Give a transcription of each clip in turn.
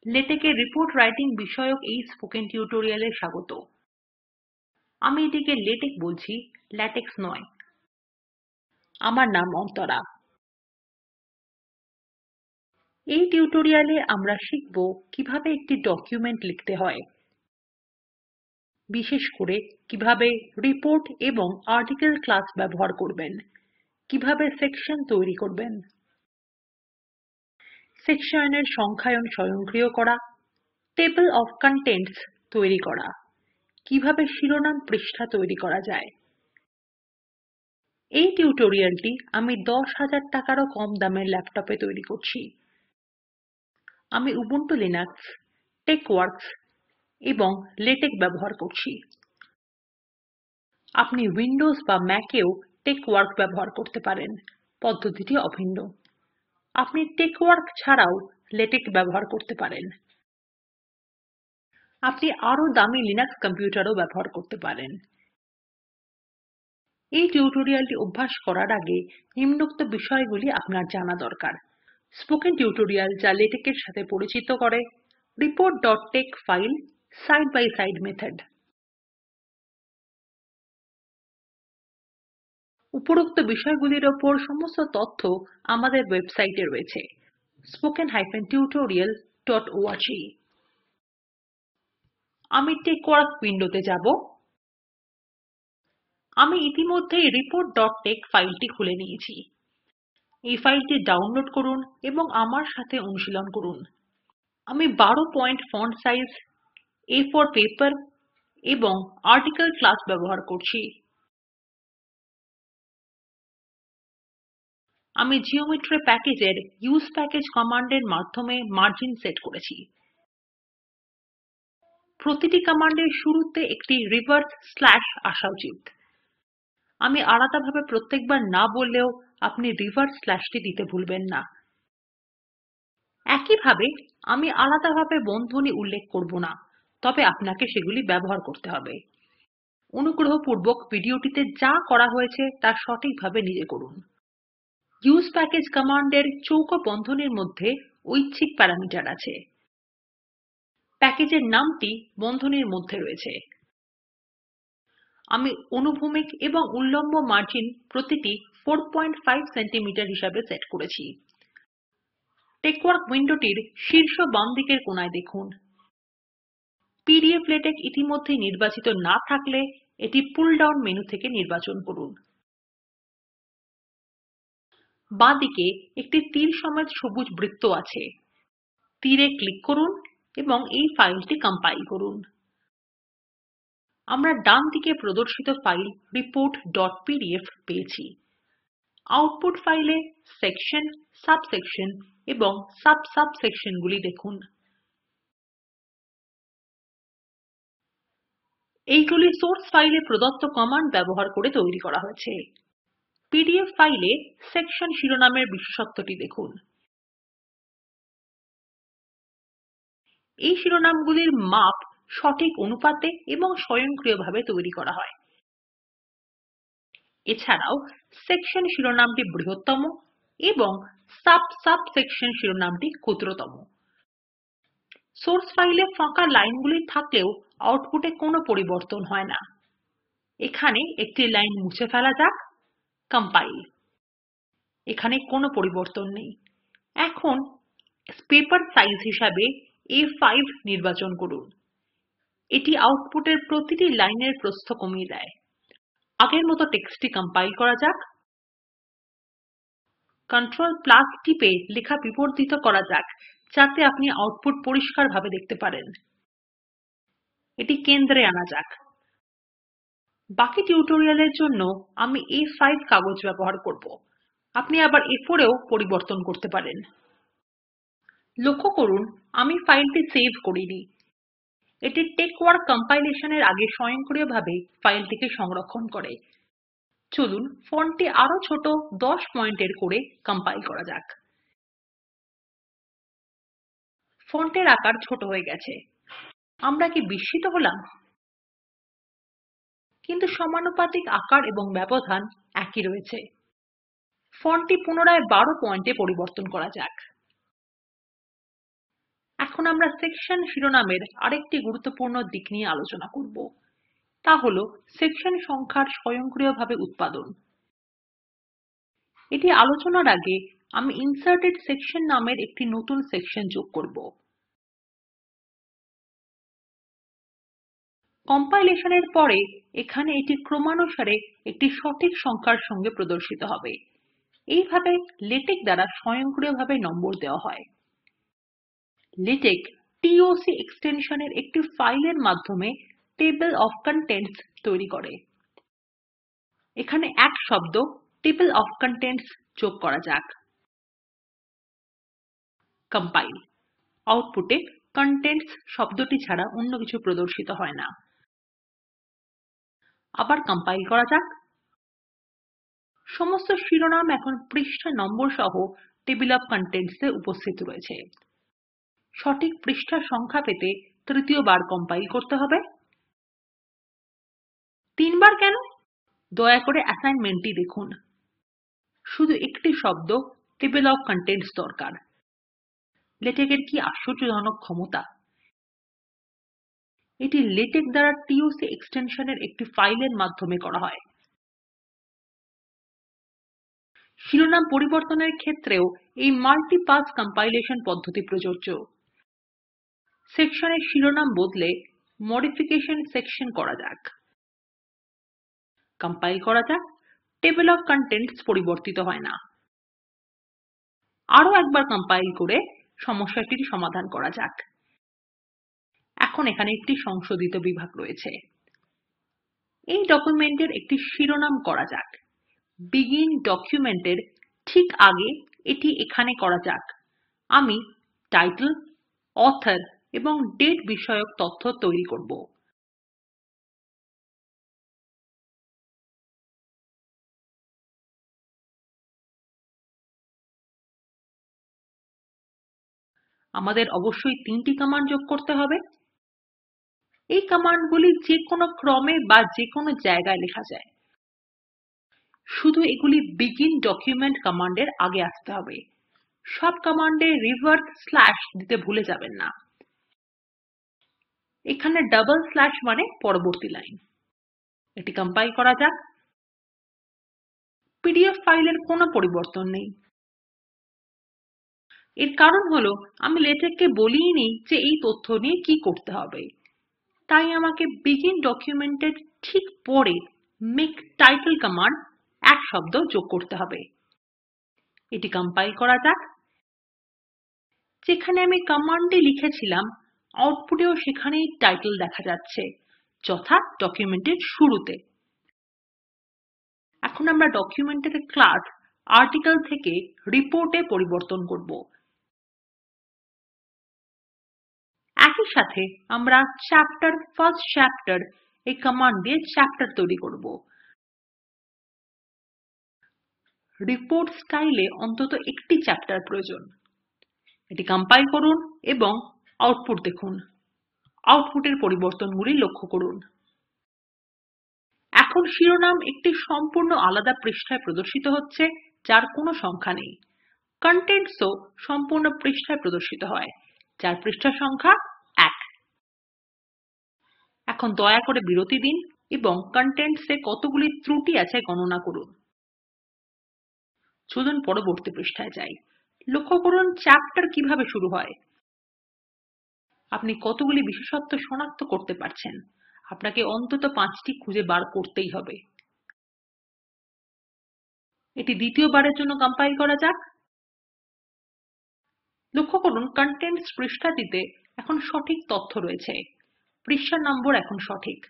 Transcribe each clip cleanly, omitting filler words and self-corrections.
লেটেকে report writing বিষয়ক এই spoken টিউটোরিয়ালে স্বাগত। আমি এটিকে লেটেক বলছি, ল্যাটেক্স নয়। আমার নাম অন্তরা। এই টিউটোরিয়ালে আমরা শিখব কিভাবে একটি ডকুমেন্ট লিখতে হয়, বিশেষ করে কিভাবে রিপোর্ট এবং আর্টিকেল ক্লাস ব্যবহার করবেন, কিভাবে সেকশন তৈরি করবেন, সেকশনের সংখ্যায়ন স্বয়ংক্রিয় করা, টেবল অফ কন্টেন্টস তৈরি করা, কিভাবে শিরোনাম পৃষ্ঠা তৈরি করা যায়। এই টিউটোরিয়ালটি আমি 10,000 টাকারও কম দামের ল্যাপটপে তৈরি করছি। আমি উবুন্টু লিনাক্স, টেকওয়ার্কস এবং লেটেক ব্যবহার করছি। আপনি উইন্ডোজ বা ম্যাকেও টেকওয়ার্ক ব্যবহার করতে পারেন, পদ্ধতিটি অভিন্ন। আপনি টেকওয়ার্ক ছাড়াও লেটেক ব্যবহার করতে পারেন। আপনি আরও দামি লিনাক্স কম্পিউটারও ব্যবহার করতে পারেন। এই টিউটোরিয়ালটি অভ্যাস করার আগে নিম্নোক্ত বিষয়গুলি আপনার জানা দরকার। স্পোকেন টিউটোরিয়াল যা লেটেকের সাথে পরিচিত করে, report.tex file, side by side method. উপরোক্ত বিষয়গুলির ওপর সমস্ত তথ্য আমাদের ওয়েবসাইটে রয়েছে, spoken-tutorial.org। আমি টেকওয়ার্ক উইন্ডোতে যাব। আমি ইতিমধ্যেই report.tex ফাইলটি খুলে নিয়েছি। এই ফাইলটি ডাউনলোড করুন এবং আমার সাথে অনুশীলন করুন। আমি 12 point font size, A4 paper এবং আর্টিকেল ক্লাস ব্যবহার করছি। আমি জিওমেট্রি প্যাকেজের ইউজ প্যাকেজ কমান্ডের মাধ্যমে মার্জিন সেট করেছি। প্রতিটি কমান্ডের শুরুতে একটি রিভার্স স্ল্যাশ আসা উচিত। আমি আলাদাভাবে প্রত্যেকবার না বললেও আপনি রিভার্স স্ল্যাশটি দিতে ভুলবেন না। একইভাবে আমি আলাদাভাবে বন্ধনী উল্লেখ করব না, তবে আপনাকে সেগুলি ব্যবহার করতে হবে। অনুগ্রহপূর্বক ভিডিওটিতে যা করা হয়েছে তা সঠিকভাবে নিজে করুন। ইউজ প্যাকেজ কমান্ডের চৌকো বন্ধনীর মধ্যে ঐচ্ছিক প্যারামিটার আছে। প্যাকেজের নামটি বন্ধনীর মধ্যে রয়েছে। আমি অনুভূমিক এবং উল্লম্ব মার্জিন প্রতিটি 4.5 সেন্টিমিটার হিসাবে সেট করেছি। টেকওয়ার্ক উইন্ডোটির শীর্ষ বাম দিকের কোণায় দেখুন। পিডিএফ লেটেক ইতিমধ্যে নির্বাচিত না থাকলে এটি পুল ডাউন মেনু থেকে নির্বাচন করুন। বাঁদিকে একটি তীর সমেত সবুজ বৃত্ত আছে। তীরে ক্লিক করুন এবং এই ফাইলটি কম্পাইল করুন। আমরা ডান দিকে প্রদর্শিত ফাইল report.pdf পেয়েছি। আউটপুট ফাইলে সেকশন, সাবসেকশন এবং সাবসাবসেকশনগুলি দেখুন। এইগুলি সোর্স ফাইলে প্রদত্ত কমান্ড ব্যবহার করে তৈরি করা হয়েছে। পিডিএফ ফাইলে সেকশন শিরোনামের বিশেষত্বটি দেখুন। এই শিরোনামগুলির মাপ সঠিক অনুপাতে এবং স্বয়ংক্রিয়ভাবে তৈরি করা হয়। এছাড়াও সেকশন শিরোনামটি বৃহত্তম এবং সাবসাবসেকশন শিরোনামটি ক্ষুদ্রতম। সোর্স ফাইলে ফাঁকা লাইনগুলি থাকলেও আউটপুটে কোনো পরিবর্তন হয় না। এখানে একটি লাইন মুছে ফেলা যাক। কম্পাইল। এখানে কোনো পরিবর্তন নেই। এখন পেপার সাইজ হিসাবে A5 নির্বাচন করুন। এটি আউটপুটের প্রতিটি লাইনের প্রস্থ কমিয়ে দেয়। আগের মতো টেক্সটটি কম্পাইল করা যাক। Ctrl+ টিপে লেখা বিবর্ধিত করা যাক যাতে আপনি আউটপুট পরিষ্কারভাবে দেখতে পারেন। এটি কেন্দ্রে আনা যাক। বাকি টিউটোরিয়ালের জন্য আমি A5 কাগজ ব্যবহার করব। আপনি আবার A4এও পরিবর্তন করতে পারেন। লক্ষ্য করুন আমি ফাইলটি সেভ করিনি। এটি টেকওয়ার্ক কম্পাইলেশনের আগে স্বয়ংক্রিয়ভাবে ফাইলটিকে সংরক্ষণ করে। চলুন ফন্টটি আরো ছোট 10 পয়েন্টের করে কম্পাইল করা যাক। ফন্টের আকার ছোট হয়ে গেছে। আমরা কি বিস্মিত হলাম? কিন্তু সমানুপাতিক আকার এবং ব্যবধান একই রয়েছে। ফন্টটি পুনরায় 12 পয়েন্টে পরিবর্তন করা যাক। এখন আমরা সেকশন শিরোনামের আরেকটি গুরুত্বপূর্ণ দিক নিয়ে আলোচনা করব, তা হল সেকশন সংখ্যার স্বয়ংক্রিয়ভাবে উৎপাদন। এটি আলোচনার আগে আমি ইনসার্টেড সেকশন নামের একটি নতুন সেকশন যোগ করব। কম্পাইলেশনের পরে এখানে এটি ক্রমানুসারে একটি সঠিক সংখ্যার সঙ্গে প্রদর্শিত হবে। এইভাবে লেটেক দ্বারা স্বয়ংক্রিয়ভাবে নম্বর দেওয়া হয়। লেটেক TOC এক্সটেনশনের একটি ফাইলের মাধ্যমে টেবল অফ কন্টেন্টস তৈরি করে। এখানে এক শব্দ টেবল অফ কন্টেন্টস যোগ করা যাক। কম্পাইল। আউটপুটে কন্টেন্টস শব্দটি ছাড়া অন্য কিছু প্রদর্শিত হয় না। আবার কম্পাইল করা যাক। সমস্ত শিরোনাম এখন পৃষ্ঠা নম্বর সহ টেবিল অফ কন্টেন্টস এ উপস্থিত রয়েছে। সঠিক পৃষ্ঠা সংখ্যা পেতে তৃতীয়বার কম্পাইল করতে হবে। তিনবার কেন? দয়া করে অ্যাসাইনমেন্টটি দেখুন। শুধু একটি শব্দ টেবল অফ কন্টেন্টস দরকার। লেটেকের কি আশ্চর্যজনক ক্ষমতা! এটি লেটেক দ্বারা TOC এক্সটেনশনের একটি ফাইলের মাধ্যমে করা হয়। শিরোনাম পরিবর্তনের ক্ষেত্রেও এই মাল্টিপাস কম্পাইলেশন পদ্ধতি প্রযোজ্য। সেকশনের শিরোনাম বদলে মডিফিকেশন সেকশন করা যাক। কম্পাইল করা যাক। টেবল অফ কন্টেন্টস পরিবর্তিত হয় না। আরো একবার কম্পাইল করে সমস্যাটির সমাধান করা যাক। এখন এখানে একটি সংশোধিত বিভাগ রয়েছে। এই ডকুমেন্টের একটি শিরোনাম করা যাক। বিগিন ডকুমেন্টের ঠিক আগে এটি এখানে করা যাক। আমি টাইটেল, অথর এবং ডেট বিষয়ক তথ্য তৈরি করব। আমাদের অবশ্যই ৩টি কমান্ড যোগ করতে হবে। এই কমান্ডগুলি যে কোনো ক্রমে বা যে কোনো জায়গায় লেখা যায়। শুধু এগুলি বিগিন ডকুমেন্ট কমান্ডের আগে আসতে হবে। সব কমান্ডে রিভার্স স্ল্যাশ দিতে ভুলে যাবেন না। এখানে ডাবল স্ল্যাশ মানে পরবর্তী লাইন। এটি কম্পাইল করা যাক। পিডিএফ ফাইলের কোনো পরিবর্তন নেই। এর কারণ হলো আমি লেটেককে বলিনি যে এই তথ্য নিয়ে কি করতে হবে। তাই আমাকে বিগিন ডকুমেন্টের ঠিক পরে মেক টাইটেল কমান্ড এক শব্দ যোগ করতে হবে। এটি কম্পাইল করা যাক। যেখানে আমি কমান্ডটি লিখেছিলাম আউটপুটেও সেখানেই টাইটেল দেখা যাচ্ছে, যথা ডকুমেন্টের শুরুতে। এখন আমরা ডকুমেন্টের ক্লাস আর্টিকেল থেকে রিপোর্টে পরিবর্তন করব। একই সাথে আমরা চ্যাপ্টার ফার্স্ট চ্যাপ্টার এই কমান্ড দিয়ে চ্যাপ্টার তৈরি করব। রিপোর্ট স্টাইলে অন্তত একটি চ্যাপ্টার প্রয়োজন। এটি কম্পাইল করুন এবং আউটপুট দেখুন। আউটপুটের পরিবর্তনগুলি লক্ষ্য করুন। এখন শিরোনাম একটি সম্পূর্ণ আলাদা পৃষ্ঠায় প্রদর্শিত হচ্ছে, যার কোনো সংখ্যা নেই। কন্টেন্টসও সম্পূর্ণ পৃষ্ঠায় প্রদর্শিত হয়, যার পৃষ্ঠা সংখ্যা ১। এখন দয়া করে বিরতি দিন এবং কন্টেন্টসে কতগুলি ত্রুটি আছে গণনা করুন। চলুন পরবর্তী পৃষ্ঠায় যাই। লক্ষ্য করুন চ্যাপ্টার কিভাবে শুরু হয়। আপনি কতগুলি বিশেষত্ব শনাক্ত করতে পারছেন? আপনাকে অন্তত ৫টি খুঁজে বার করতেই হবে। এটি দ্বিতীয়বারের জন্য কম্পাইল করা যাক। লক্ষ্য করুন কন্টেন্টস পৃষ্ঠাটিতে এখন সঠিক তথ্য রয়েছে। পৃষ্ঠা নম্বর এখন সঠিক।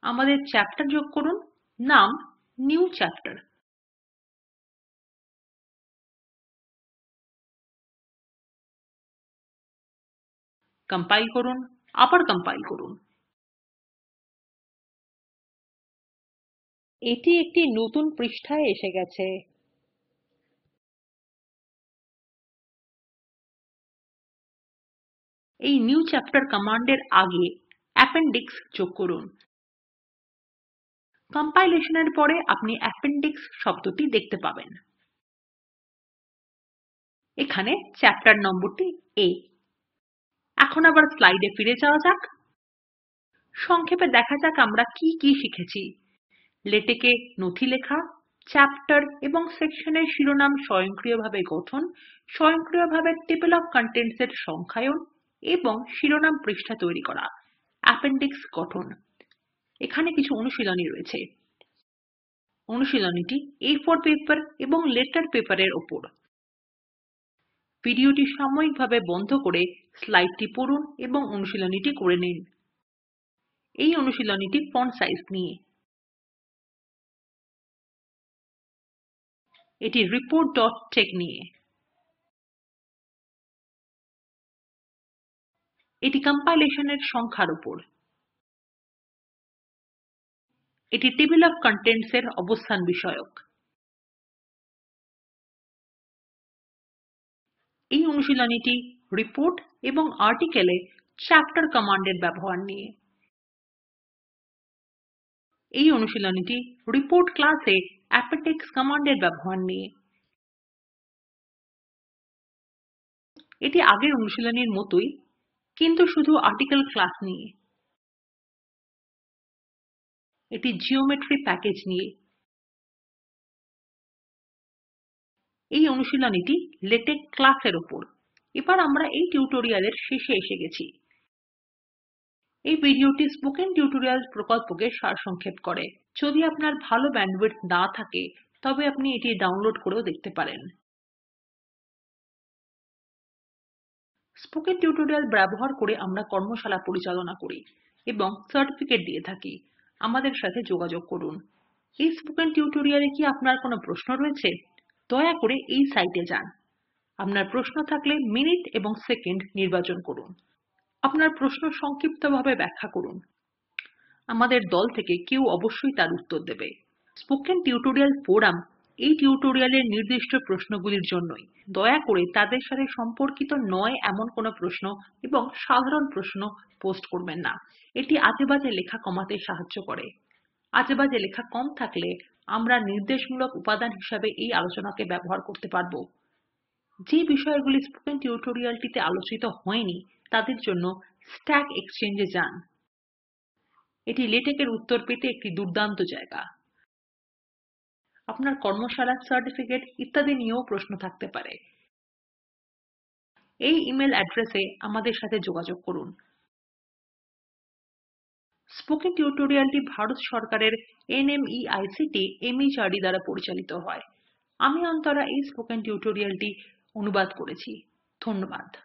আমাদের চ্যাপ্টার যোগ করুন। নাম নিউ চ্যাপ্টার। কম্পাইল করুন। আবার কম্পাইল করুন। এটি একটি নতুন পৃষ্ঠায় এসে গেছে। এই নিউ চ্যাপ্টার কমান্ডের আগে অ্যাপেন্ডিক্স যোগ করুন। কম্পাইলেশনের পরে আপনি অ্যাপেন্ডিক্স শব্দটি দেখতে পাবেন। এখানে চ্যাপ্টার নম্বরটি A। এখন আবার স্লাইডে ফিরে যাওয়া যাক। সংক্ষেপে দেখা যাক আমরা কি কি শিখেছি। লেটেকে নথি লেখা, চ্যাপ্টার এবং সেকশনের শিরোনাম স্বয়ংক্রিয়ভাবে গঠন, স্বয়ংক্রিয়ভাবে টেবিল অফ কন্টেন্টস এর সংখ্যায়ন এবং শিরোনাম পৃষ্ঠা তৈরি করা, অ্যাপেন্ডিক্স গঠন। এখানে কিছু অনুশীলনী রয়েছে। অনুশীলনীটি A4 পেপার এবং লেটার পেপারের ওপর। ভিডিওটি সাময়িকভাবে বন্ধ করে স্লাইডটি পড়ুন এবং অনুশীলনীটি করে নিন। এই অনুশীলনীটি ফন্ট সাইজ নিয়ে। এটি report.tex নিয়ে। এটি কম্পাইলেশনের সংখ্যার উপর। এটি টেবিল অফ কন্টেন্টস এর অবস্থান বিষয়ক। এই অনুশীলনীটি রিপোর্ট এবং আর্টিকেলে চ্যাপ্টার কমান্ডের ব্যবহার নিয়ে। এই অনুশীলনীটি রিপোর্ট ক্লাসে অ্যাপেন্ডিক্স কমান্ডের ব্যবহার নিয়ে। এটি আগের অনুশীলনীর মতোই, কিন্তু শুধু আর্টিকেল ক্লাস নিয়ে। এটি জিওমেট্রি প্যাকেজ নিয়ে। এই অনুশীলনীটি লেটেক ক্লাসের উপর। এবার আমরা এই টিউটোরিয়ালের শেষে এসে গেছি। এই ভিডিওটি স্পোকেন টিউটোরিয়াল প্রকল্পকে সারসংক্ষেপ করে। যদি আপনার ভালো ব্যান্ডউইডথ না থাকে তবে আপনি এটি ডাউনলোড করেও দেখতে পারেন। স্পোকেন টিউটোরিয়াল ব্যবহার করে আমরা কর্মশালা পরিচালনা করি এবং সার্টিফিকেট দিয়ে থাকি। আমাদের সাথে যোগাযোগ করুন। এই স্পোকেন টিউটোরিয়ালে কি আপনার কোনো প্রশ্ন রয়েছে? দয়া করে এই সাইটে যান। আপনার প্রশ্ন থাকলে মিনিট এবং সেকেন্ড নির্বাচন করুন। আপনার প্রশ্ন সংক্ষিপ্তভাবে ব্যাখ্যা করুন। আমাদের দল থেকে কেউ অবশ্যই তার উত্তর দেবে। স্পোকেন টিউটোরিয়াল ফোরাম এই টিউটোরিয়ালের নির্দিষ্ট প্রশ্নগুলির জন্যই। দয়া করে তাদের সাথে সম্পর্কিত নয় এমন কোনো প্রশ্ন এবং সাধারণ প্রশ্ন পোস্ট করবেন না। এটি আজেবাজে লেখা কমাতে সাহায্য করে। আজেবাজে লেখা কম থাকলে আমরা নির্দেশমূলক উপাদান হিসাবে এই আলোচনাকে ব্যবহার করতে পারব। যে বিষয়গুলি স্পোকেন টিউটোরিয়ালটিতে আলোচিত হয়নি তাদের জন্য স্ট্যাক এক্সচেঞ্জে যান। এটি লেটেকের উত্তর পেতে একটি দুর্দান্ত জায়গা। আপনার কর্মশালা, সার্টিফিকেট ইত্যাদি নিয়েও প্রশ্ন থাকতে পারে। এই ইমেল অ্যাড্রেসে আমাদের সাথে যোগাযোগ করুন। স্পোকেন টিউটোরিয়ালটি ভারত সরকারের NMEICT MHRD দ্বারা পরিচালিত হয়। আমি অন্তরা এই স্পোকেন টিউটোরিয়ালটি অনুবাদ করেছি। ধন্যবাদ।